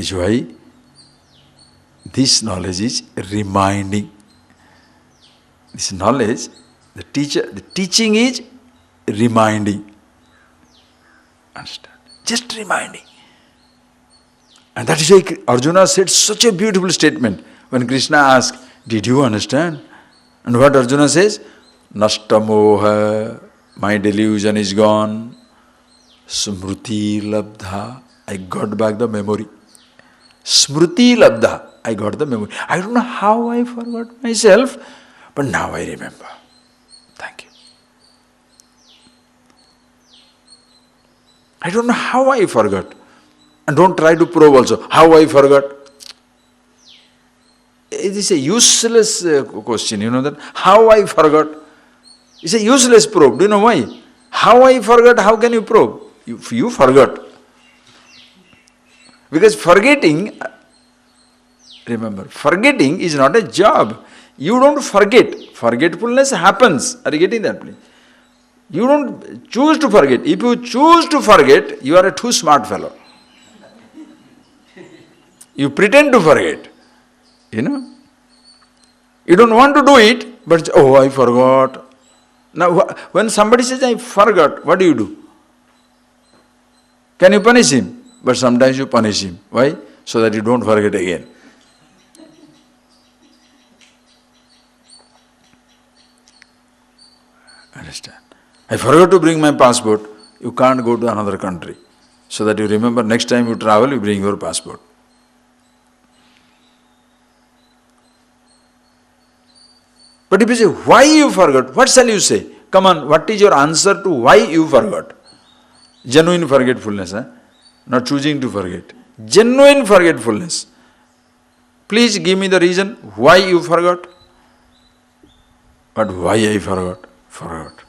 is why this knowledge is reminding. This knowledge, the teaching is reminding. Understand? Just reminding. And that is why Arjuna said such a beautiful statement when Krishna asked, did you understand? And what Arjuna says? Nashtamoha, my delusion is gone. Smruti labdha, I got back the memory. Smruti labdha, I got the memory. I don't know how I forgot myself, but now I remember. Thank you. I don't know how I forgot. And don't try to probe also, how I forgot. It is a useless question, you know that? How I forgot. It's a useless probe. Do you know why? How I forgot, how can you probe? You forgot. Because forgetting, remember, forgetting is not a job. You don't forget. Forgetfulness happens. Are you getting that, please? You don't choose to forget. If you choose to forget, you are a too smart fellow. You pretend to forget. You know? You don't want to do it, but oh, I forgot. Now, when somebody says, I forgot, what do? Can you punish him? But sometimes you punish him. Why? So that you don't forget again. Understand? I forgot to bring my passport. You can't go to another country. So that you remember next time you travel, you bring your passport. But if you say, why you forgot? What shall you say? Come on, what is your answer to why you forgot? Genuine forgetfulness, not choosing to forget. Genuine forgetfulness. Please give me the reason why you forgot. But why I forgot? Forgot.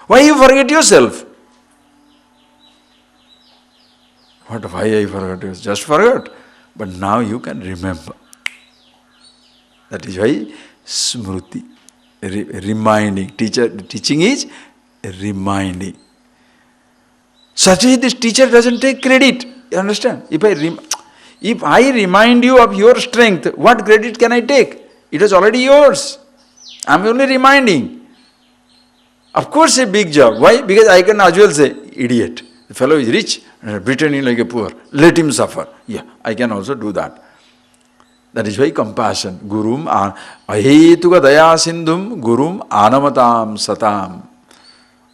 Why you forget yourself? What, why I forgot yourself? Just forgot. But now you can remember. That is why smruti, reminding. Teaching is reminding. Such as this teacher doesn't take credit. You understand? If I remind you of your strength, what credit can I take? It is already yours. I am only reminding. Of course a big job. Why? Because I can as well say, idiot. The fellow is rich, pretending like a poor. Let him suffer. Yeah, I can also do that. That is why compassion. Gurum ahetuka daya sindhum gurum anamatam satam.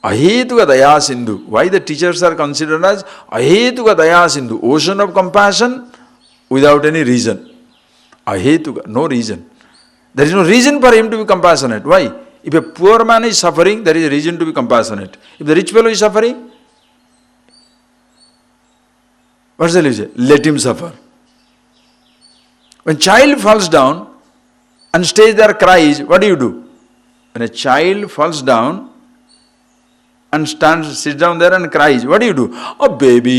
Ahetuka daya sindhu. Why the teachers are considered as ahetuka daya sindhu? Ocean of compassion without any reason. Ahetuka, no reason. There is no reason for him to be compassionate. Why? If a poor man is suffering, there is a reason to be compassionate. If the rich fellow is suffering, what shall you say? Let him suffer. When child falls down and stays there, cries, what do? When a child falls down and sits down there and cries, what do? Oh, baby,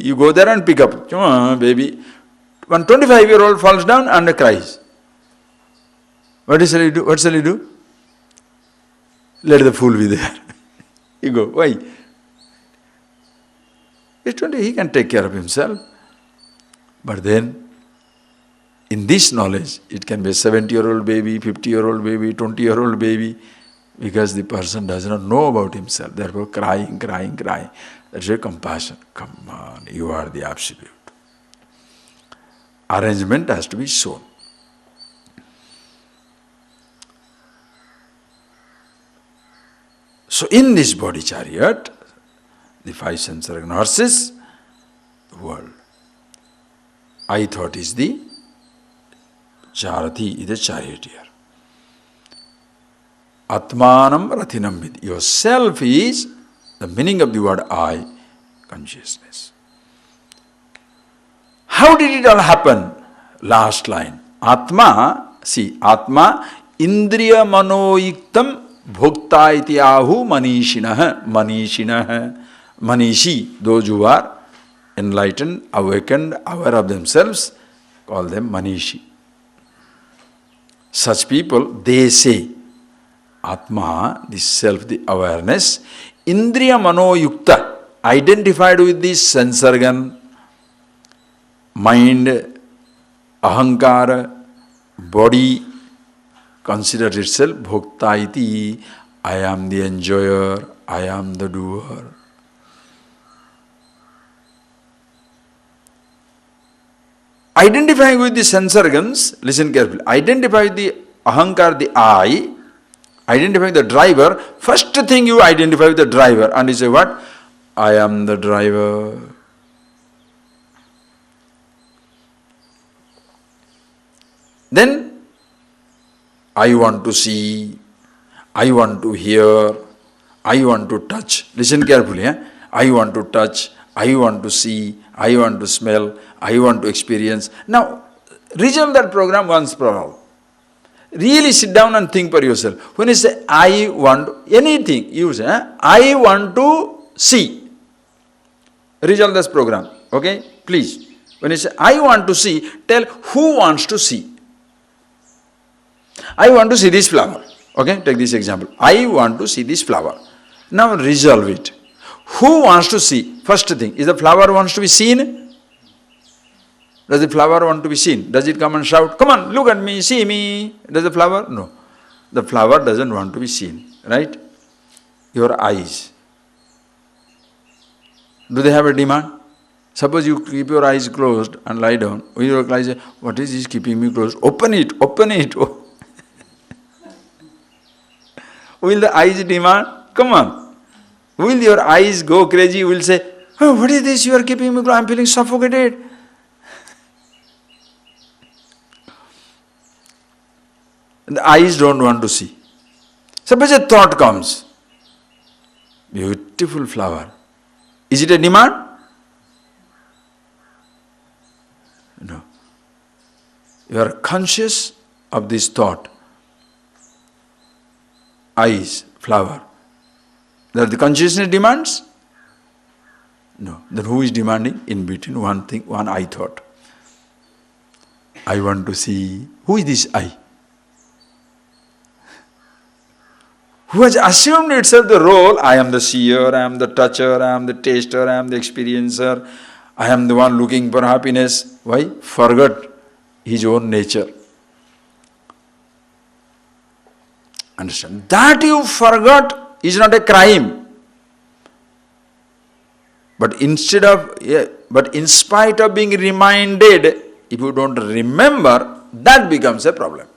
you go there and pick up. Baby. When 25-year-old falls down and cries, what shall you do? What shall you do? Let the fool be there. You go, why? He's 20, he can take care of himself. But then, in this knowledge, it can be a 70-year-old baby, 50-year-old baby, 20-year-old baby, because the person does not know about himself. Therefore, crying. That's why compassion. Come on, you are the absolute. Arrangement has to be shown. So, in this body chariot, the 5 sense organ horses, the world, I thought is the Charathi, is the charioteer. Atmanam rathinam vid. Yourself is the meaning of the word I, consciousness. How did it all happen? Last line. Atma, see, Atma indriya manoyiktam bhokta iti ahu manishinah. Manishi, those who are enlightened, awakened, aware of themselves, call them manishi. Such people, they say, Atma, the self, the awareness, indriya mano yukta, identified with this sense organ, mind, ahankara, body considers itself bhokta iti. I am the enjoyer, I am the doer. Identifying with the sense organs, listen carefully, identify with the ahankar, the I, identifying the driver, first thing you identify with the driver and you say what? I am the driver. Then, I want to see, I want to hear, I want to touch. Listen carefully. I want to touch, I want to see, I want to smell, I want to experience. Now, resolve that program once for all. Really sit down and think for yourself. When you say, I want anything, you say, I want to see. Resolve this program. Okay? Please. When you say, I want to see, tell who wants to see. I want to see this flower. Okay, take this example. I want to see this flower. Now resolve it. Who wants to see? First thing, is the flower wants to be seen? Does the flower want to be seen? Does it come and shout, come on, look at me, see me? Does the flower? No. The flower doesn't want to be seen, right? Your eyes. Do they have a demand? Suppose you keep your eyes closed and lie down. When your eyes say, what is this keeping me closed? Open it, open it. Will the eyes demand? Come on. Will your eyes go crazy? Will say, oh, what is this? You are keeping me closed. I am feeling suffocated. The eyes don't want to see. Suppose a thought comes. Beautiful flower. Is it a demand? No. You are conscious of this thought. Eyes, flower. That the consciousness demands? No. Then who is demanding? In between one thing, one I thought. I want to see. Who is this I? Who has assumed itself the role, I am the seer, I am the toucher, I am the taster, I am the experiencer, I am the one looking for happiness. Why? Forgot his own nature. Understand? That you forgot is not a crime. But in spite of being reminded, if you don't remember, that becomes a problem.